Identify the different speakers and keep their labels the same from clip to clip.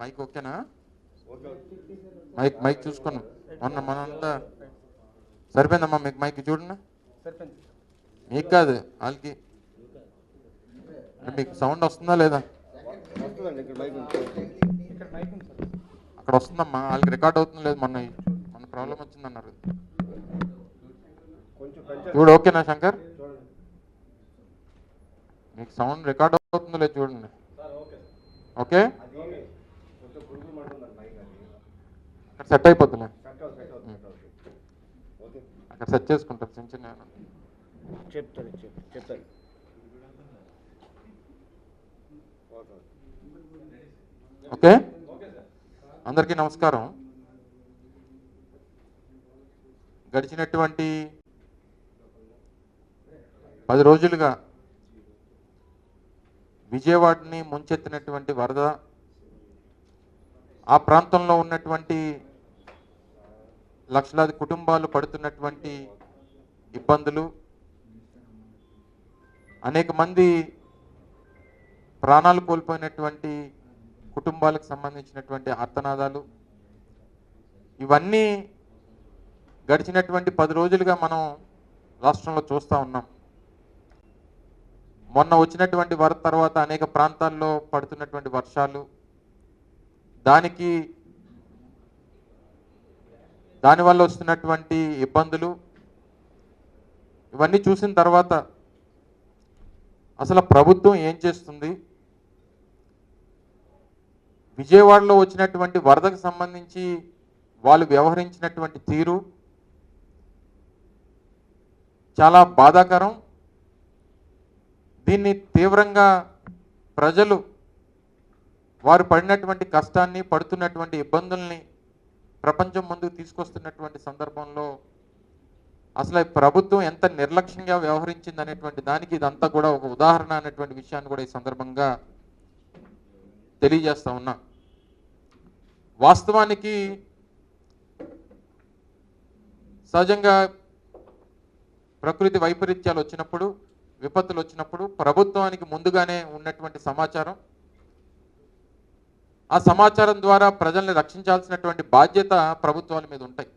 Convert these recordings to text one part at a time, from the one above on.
Speaker 1: Mic ఓకేనా? Mic చూసుకున్నాం మనంతా సరిపోయిందమ్మా. మీకు మైక్ చూడండి. మీకు కాదు వాళ్ళకి. మీకు సౌండ్ వస్తుందా లేదా? అక్కడ వస్తుందమ్మా, వాళ్ళకి రికార్డ్ అవుతుందో లేదు. మన ప్రాబ్లం వచ్చిందన్నారు చూడు. ఓకేనా శంకర్? మీకు సౌండ్ రికార్డ్ అవుతుందో లేదు చూడండి. ఓకే, సెట్ అయిపోతుంది. అక్కడ సెట్ చేసుకుంటారు చిన్న చిన్న.
Speaker 2: చెప్తారు.
Speaker 1: ఓకే, అందరికీ నమస్కారం. గడిచినటువంటి 10 రోజులుగా విజయవాడని ముంచెత్తినటువంటి వరద, ఆ ప్రాంతంలో ఉన్నటువంటి లక్షలాది కుటుంబాలు పడుతున్నటువంటి ఇబ్బందులు, అనేక మంది ప్రాణాలు కోల్పోయినటువంటి కుటుంబాలకు సంబంధించినటువంటి ఆర్తనాదాలు, ఇవన్నీ గడిచినటువంటి 10 రోజులుగా మనం రాష్ట్రంలో చూస్తూ ఉన్నాం. మొన్న వచ్చినటువంటి వరద తర్వాత అనేక ప్రాంతాల్లో పడుతున్నటువంటి వర్షాలు, దానివల్ల వస్తున్నటువంటి ఇబ్బందులు, ఇవన్నీ చూసిన తర్వాత అసలు ప్రభుత్వం ఏం చేస్తుంది, విజయవాడలో వచ్చినటువంటి వరదకు సంబంధించి వాళ్ళు వ్యవహరించినటువంటి తీరు చాలా బాధాకరం. దీన్ని తీవ్రంగా ప్రజలు వారు పడినటువంటి కష్టాన్ని, పడుతున్నటువంటి ఇబ్బందుల్ని ప్రపంచం ముందుకు తీసుకొస్తున్నటువంటి సందర్భంలో అసలు ప్రభుత్వం ఎంత నిర్లక్ష్యంగా వ్యవహరించింది అనేటువంటి దానికి ఇదంతా కూడా ఒక ఉదాహరణ అనేటువంటి విషయాన్ని కూడా ఈ సందర్భంగా తెలియజేస్తా ఉన్నా. వాస్తవానికి సహజంగా ప్రకృతి వైపరీత్యాలు వచ్చినప్పుడు, విపత్తులు వచ్చినప్పుడు ప్రభుత్వానికి ముందుగానే ఉన్నటువంటి సమాచారం, ఆ సమాచారం ద్వారా ప్రజల్ని రక్షించాల్సినటువంటి బాధ్యత ప్రభుత్వాల మీద ఉంటాయి.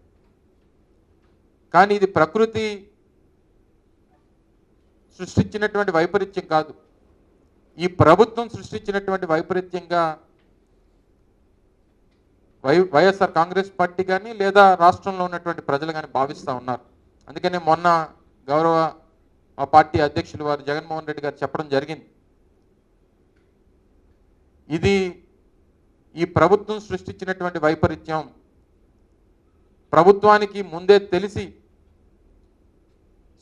Speaker 1: కానీ ఇది ప్రకృతి సృష్టించినటువంటి వైపరీత్యం కాదు, ఈ ప్రభుత్వం సృష్టించినటువంటి వైపరీత్యంగా వైఎస్ఆర్ కాంగ్రెస్ పార్టీ కానీ లేదా రాష్ట్రంలో ఉన్నటువంటి ప్రజలు కానీ భావిస్తూ ఉన్నారు. అందుకనే మొన్న గౌరవ మా పార్టీ అధ్యక్షులు వారు జగన్మోహన్ రెడ్డి గారు చెప్పడం జరిగింది, ఇది ఈ ప్రభుత్వం సృష్టించినటువంటి వైపరీత్యం, ప్రభుత్వానికి ముందే తెలిసి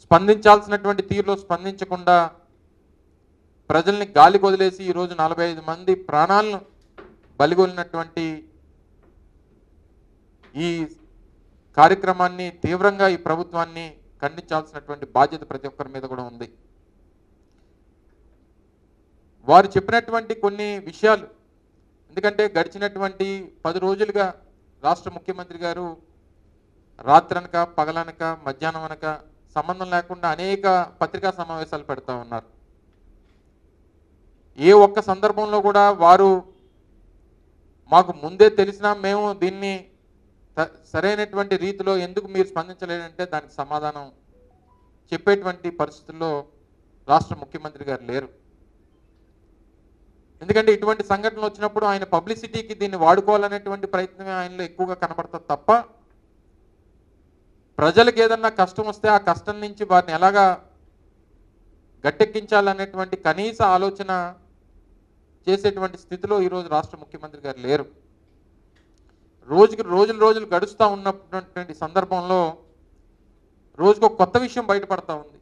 Speaker 1: స్పందించాల్సినటువంటి తీరులో స్పందించకుండా ప్రజల్ని గాలికి వదిలేసి ఈరోజు 45 మంది ప్రాణాలను బలిగొలినటువంటి ఈ కార్యక్రమాన్ని తీవ్రంగా ఈ ప్రభుత్వాన్ని ఖండించాల్సినటువంటి బాధ్యత ప్రతి ఒక్కరి మీద కూడా ఉంది. వారు చెప్పినటువంటి కొన్ని విషయాలు, ఎందుకంటే గడిచినటువంటి 10 రోజులుగా రాష్ట్ర ముఖ్యమంత్రి గారు రాత్రనక పగలనక మధ్యాహ్నం అనక సంబంధం లేకుండా అనేక పత్రికా సమావేశాలు పెడతా ఉన్నారు. ఏ ఒక్క సందర్భంలో కూడా వారు మాకు ముందే తెలిసినా మేము దీన్ని సరైనటువంటి రీతిలో ఎందుకు మీరు స్పందించలేదంటే దానికి సమాధానం చెప్పేటువంటి పరిస్థితుల్లో రాష్ట్ర ముఖ్యమంత్రి గారు లేరు. ఎందుకంటే ఇటువంటి సంఘటనలు వచ్చినప్పుడు ఆయన పబ్లిసిటీకి దీన్ని వాడుకోవాలనేటువంటి ప్రయత్నమే ఆయనలో ఎక్కువగా కనబడుతుంది తప్ప, ప్రజలకు ఏదన్నా కష్టం వస్తే ఆ కష్టం నుంచి వారిని ఎలాగా గట్టెక్కించాలనేటువంటి కనీస ఆలోచన చేసేటువంటి స్థితిలో ఈరోజు రాష్ట్ర ముఖ్యమంత్రి గారు లేరు. రోజులు గడుస్తూ ఉన్నటువంటి సందర్భంలో రోజుకు ఒక కొత్త విషయం బయటపడతా ఉంది.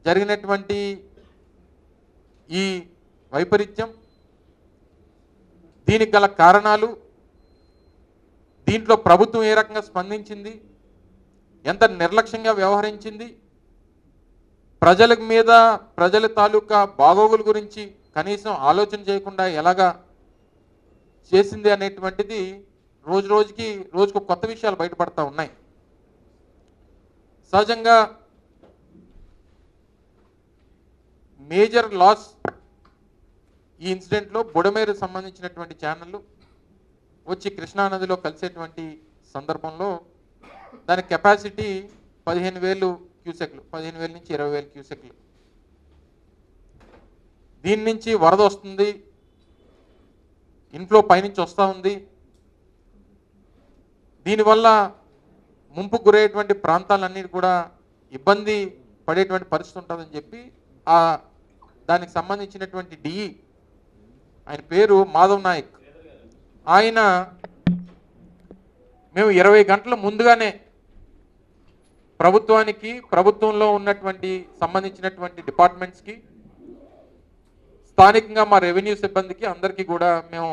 Speaker 1: జరిగినటువంటి ఈ వైపరీత్యం, దీనికి గల కారణాలు, దీంట్లో ప్రభుత్వం ఏ రకంగా స్పందించింది, ఎంత నిర్లక్ష్యంగా వ్యవహరించింది, ప్రజల మీద ప్రజల తాలూకా బాగోగుల గురించి కనీసం ఆలోచన చేయకుండా ఎలాగా చేసింది అనేటువంటిది రోజుకు కొత్త విషయాలు బయటపడతా ఉన్నాయి. సహజంగా మేజర్ లాస్ ఈ ఇన్సిడెంట్లో బుడమేరు సంబంధించినటువంటి ఛానళ్ళు వచ్చి కృష్ణానదిలో కలిసేటువంటి సందర్భంలో దాని కెపాసిటీ 15,000 క్యూసెక్లు, 15,000 నుంచి 20,000 క్యూసెక్లు. దీని నుంచి వరద వస్తుంది, ఇన్ఫ్లో పైనుంచి వస్తూ ఉంది. దీనివల్ల ముంపు గురయ్యేటువంటి ప్రాంతాలన్నీ కూడా ఇబ్బంది పడేటువంటి పరిస్థితి ఉంటుందని చెప్పి దానికి సంబంధించినటువంటి డిఈ, ఆయన పేరు మాధవ్ నాయక్, ఆయన మేము 20 గంటల ముందుగానే ప్రభుత్వానికి, ప్రభుత్వంలో ఉన్నటువంటి సంబంధించినటువంటి డిపార్ట్మెంట్స్కి, స్థానికంగా మా రెవెన్యూ సిబ్బందికి అందరికీ కూడా మేము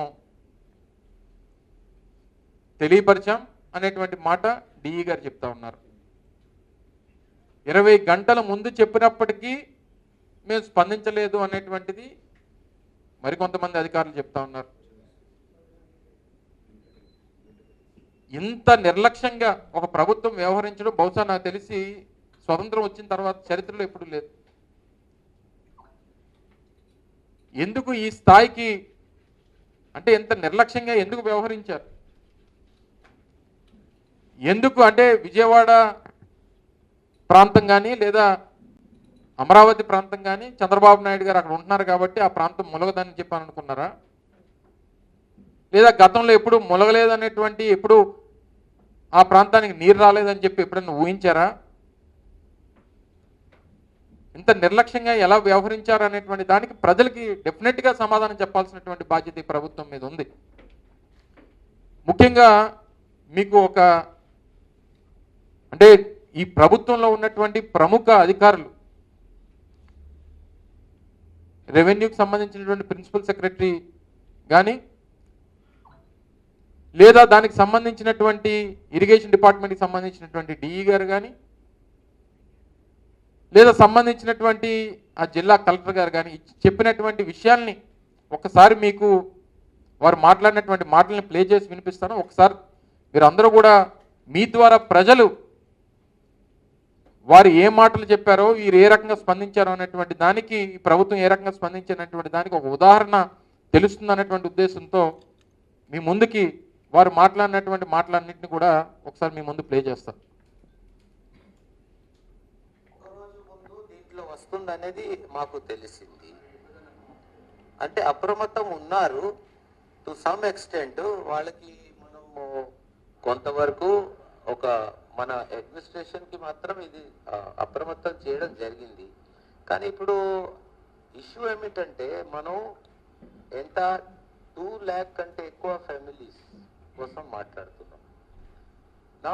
Speaker 1: తెలియపరిచాం అనేటువంటి మాట డిఈ గారు చెప్తా ఉన్నారు. 20 గంటల ముందు చెప్పినప్పటికీ మేము స్పందించలేదు అనేటువంటిది మరికొంతమంది అధికారులు చెప్తా ఉన్నారు. ఇంత నిర్లక్ష్యంగా ఒక ప్రభుత్వం వ్యవహరించడం బహుశా నాకు తెలిసి స్వతంత్రం వచ్చిన తర్వాత చరిత్రలో ఎప్పుడు లేదు. ఎందుకు ఈ స్థాయికి, అంటే ఎంత నిర్లక్ష్యంగా ఎందుకు వ్యవహరించారు? ఎందుకు అంటే విజయవాడ ప్రాంతం కానీ లేదా అమరావతి ప్రాంతం కానీ చంద్రబాబు నాయుడు గారు అక్కడ ఉంటున్నారు కాబట్టి ఆ ప్రాంతం ములగదని చెప్పని అనుకున్నారా? లేదా గతంలో ఎప్పుడు ములగలేదనేటువంటి, ఎప్పుడు ఆ ప్రాంతానికి నీరు రాలేదని చెప్పి ఎప్పుడైనా ఊహించారా? ఇంత నిర్లక్ష్యంగా ఎలా వ్యవహరించారు అనేటువంటి దానికి ప్రజలకి డెఫినెట్గా సమాధానం చెప్పాల్సినటువంటి బాధ్యత ఈ ప్రభుత్వం మీద ఉంది. ముఖ్యంగా మీకు అంటే ఈ ప్రభుత్వంలో ఉన్నటువంటి ప్రముఖ అధికారులు, రెవెన్యూకి సంబంధించినటువంటి ప్రిన్సిపల్ సెక్రటరీ కానీ లేదా దానికి సంబంధించినటువంటి ఇరిగేషన్ డిపార్ట్మెంట్కి సంబంధించినటువంటి డిఈ గారు కానీ లేదా సంబంధించినటువంటి ఆ జిల్లా కలెక్టర్ గారు కానీ చెప్పినటువంటి విషయాల్ని ఒకసారి మీకు వారు మాట్లాడినటువంటి మాటల్ని ప్లే చేసి వినిపిస్తాను. ఒకసారి మీరు అందరూ కూడా మీ ద్వారా ప్రజలు వారు ఏ మాటలు చెప్పారో, వీరు ఏ రకంగా స్పందించారో అనేటువంటి దానికి, ఈ ప్రభుత్వం ఏ రకంగా స్పందించినటువంటి దానికి ఒక ఉదాహరణ తెలుస్తుంది అనేటువంటి ఉద్దేశంతో మీ ముందుకి వారు మాట్లాడినటువంటి మాటలన్నింటినీ కూడా ఒకసారి మీ ముందు ప్లే చేస్తారు.
Speaker 2: ఒకరోజు ముందు దీంట్లో వస్తుంది అనేది మాకు తెలిసింది. అంటే అప్రమత్తం ఉన్నారు టు సమ్ ఎక్స్టెంట్. వాళ్ళకి మనము కొంతవరకు మన అడ్మినిస్ట్రేషన్కి మాత్రం ఇది అప్రమత్తం చేయడం జరిగింది. కానీ ఇప్పుడు ఇష్యూ ఏమిటంటే మనం ఎంత 2 lakh కంటే ఎక్కువ ఫ్యామిలీస్ కోసం మాట్లాడుతున్నాం. నా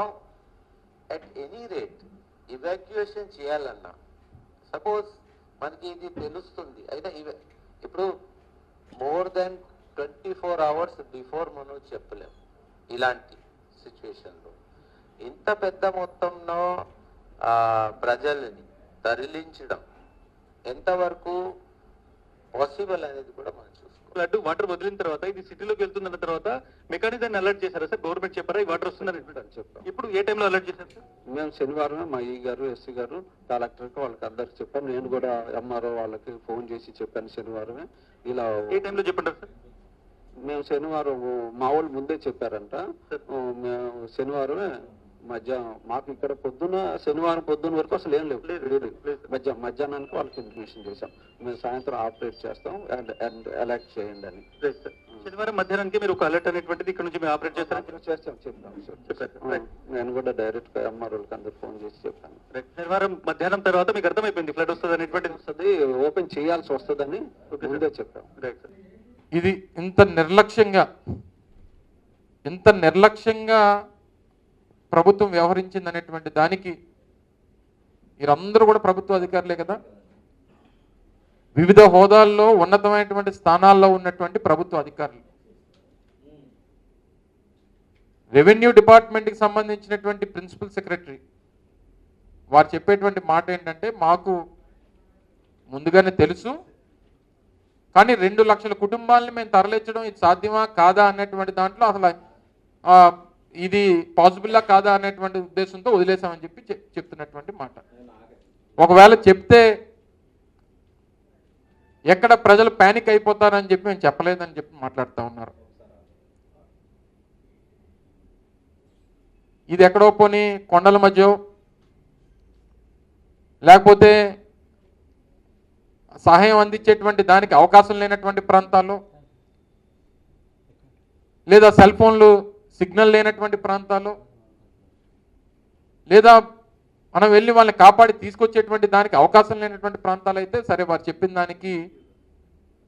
Speaker 2: అట్ ఎనీ రేట్ ఇవాక్యుయేషన్ చేయాలన్నా, సపోజ్ మనకి ఇది తెలుస్తుంది అయితే ఇప్పుడు మోర్ దెన్ 24 hours బిఫోర్ మనం చెప్పలేం. ఇలాంటి సిచ్యువేషన్లో ఇంత పెద్ద మొత్తంలో ప్రజల్ని తరలించడం ఎంతవరకు పాసిబుల్ అనేది కూడా మనం చూసుకోవాలి.
Speaker 3: వాటర్ వదిలిన తర్వాత ఇది సిటీలోకి వెళ్తుందన్న తర్వాత మెకానిజాన్ని అలర్ట్ చేశారా సార్? గవర్నమెంట్ చెప్పారా ఈ వాటర్ వస్తుందని చెప్పారు? ఇప్పుడు ఏ టైంలో అలర్ట్ చేశారు సార్?
Speaker 4: మేము శనివారం మా ఈ గారు, ఎస్సీ గారు, కలెక్టర్కి వాళ్ళకి అందరికి చెప్పాను. నేను కూడా ఎంఆర్ఓ వాళ్ళకి ఫోన్ చేసి చెప్పాను శనివారమే. ఇలా
Speaker 3: ఏ టైంలో చెప్పంటారు సార్?
Speaker 4: మేము శనివారం మా వాళ్ళు ముందే చెప్పారంట. మేము శనివారమే మధ్యాహ్నం, మాకు ఇక్కడ శనివారం పొద్దున్న వరకు అసలు ఏం లేవు. మధ్యాహ్నానికి వాళ్ళకి ఇన్ఫర్మేషన్ చేశాం, మేము సాయంత్రం ఆపరేట్ చేస్తాం అండ్ అలర్ట్ చేయండి అని.
Speaker 3: శనివారం మధ్యాహ్నానికి మీరు ఒక అలర్ట్ అనేటువంటిది ఇక్కడ నుంచి మేము ఆపరేట్
Speaker 4: చేస్తాం చెప్పాం. నేను కూడా డైరెక్ట్ గా ఎంఆర్ఓకి అందరు ఫోన్ చేసి చెప్పాను.
Speaker 3: శనివారం మధ్యాహ్నం తర్వాత మీకు అర్థమైపోయింది ఫ్లడ్ వస్తుంది అనేటువంటిది,
Speaker 4: వస్తుంది, ఓపెన్ చేయాల్సి వస్తుందని ముందే చెప్పాం.
Speaker 1: ఇది ఇంత నిర్లక్ష్యంగా ప్రభుత్వం వ్యవహరించింది అనేటువంటి దానికి మీరందరూ కూడా ప్రభుత్వ అధికారులే కదా, వివిధ హోదాల్లో ఉన్నతమైనటువంటి స్థానాల్లో ఉన్నటువంటి ప్రభుత్వ అధికారులు. రెవెన్యూ డిపార్ట్మెంట్కి సంబంధించినటువంటి ప్రిన్సిపల్ సెక్రటరీ వారు చెప్పేటువంటి మాట ఏంటంటే, మాకు ముందుగానే తెలుసు, కానీ 2 లక్షల కుటుంబాలని మేము తరలించడం ఇది సాధ్యమా కాదా అనేటువంటి దాంట్లో అసలు ఇది పాసిబుల్లా కాదా అనేటువంటి ఉద్దేశంతో వదిలేసామని చెప్పి చెప్తున్నటువంటి మాట. ఒకవేళ చెప్తే ఎక్కడ ప్రజలు ప్యానిక్ అయిపోతారని చెప్పి మేము చెప్పలేదని చెప్పి మాట్లాడుతూ ఉన్నారు. ఇది ఎక్కడో పోనీ కొండల మధ్య లేకపోతే సహాయం అందించేటువంటి దానికి అవకాశం లేనటువంటి ప్రాంతాల్లో, లేదా సెల్ ఫోన్లు సిగ్నల్ లేనటువంటి ప్రాంతాల్లో, లేదా మనం వెళ్ళి వాళ్ళని కాపాడి తీసుకొచ్చేటువంటి దానికి అవకాశం లేనటువంటి ప్రాంతాలు అయితే సరే, వారు చెప్పిన దానికి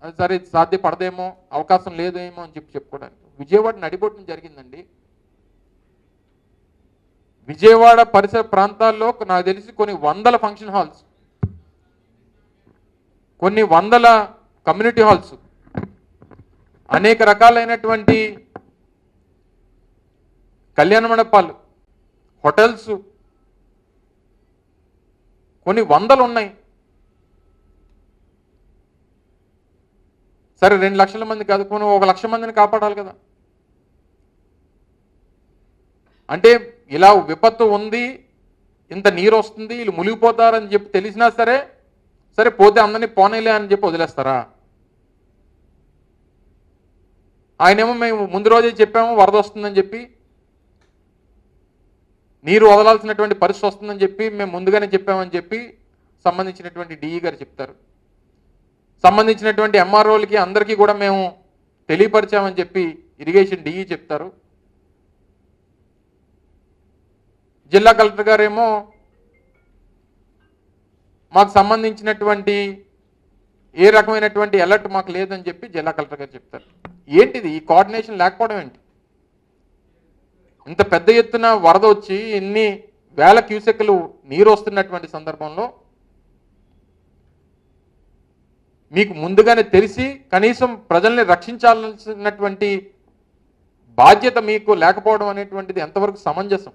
Speaker 1: అది సరే సాధ్యపడదేమో, అవకాశం లేదేమో అని చెప్పి చెప్పుకోవడానికి. విజయవాడ నడిబొట్టున జరిగిందండి. విజయవాడ పరిసర ప్రాంతాల్లో నాకు తెలిసి కొన్ని వందల ఫంక్షన్ హాల్స్, కొన్ని వందల కమ్యూనిటీ హాల్స్, అనేక రకాలైనటువంటి కళ్యాణ మండపాలు, హోటల్స్ కొన్ని వందలు ఉన్నాయి. సరే 2 లక్షల మంది కాదు, కొన్ని 1 లక్ష మందిని కాపాడాలి కదా. అంటే ఇలా విపత్తు ఉంది, ఇంత నీరు వస్తుంది, వీళ్ళు మునిగిపోతారని చెప్పి తెలిసినా సరే సరే పోతే అందరినీ పోనేలే అని చెప్పి వదిలేస్తారా? ఆయనేమో మేము ముందు రోజే చెప్పాము వరద వస్తుందని చెప్పి, నీరు వదలాల్సినటువంటి పరిస్థితి వస్తుందని చెప్పి మేము ముందుగానే చెప్పామని చెప్పి సంబంధించినటువంటి డిఈ గారు చెప్తారు. సంబంధించినటువంటి ఎంఆర్ఓలకి అందరికీ కూడా మేము తెలియపరిచామని చెప్పి ఇరిగేషన్ డిఈ చెప్తారు. జిల్లా కలెక్టర్ గారేమో మాకు సంబంధించినటువంటి ఏ రకమైనటువంటి అలర్ట్ మాకు లేదని చెప్పి జిల్లా కలెక్టర్ గారు చెప్తారు. ఏంటిది ఈ కోఆర్డినేషన్ లేకపోవడం ఏంటి? ఇంత పెద్ద ఎత్తున వరద వచ్చి ఇన్ని వేల క్యూసెక్లు నీరు వస్తున్నటువంటి సందర్భంలో మీకు ముందుగానే తెలిసి కనీసం ప్రజల్ని రక్షించాల్సినటువంటి బాధ్యత మీకు లేకపోవడం అనేటువంటిది ఎంతవరకు సమంజసం?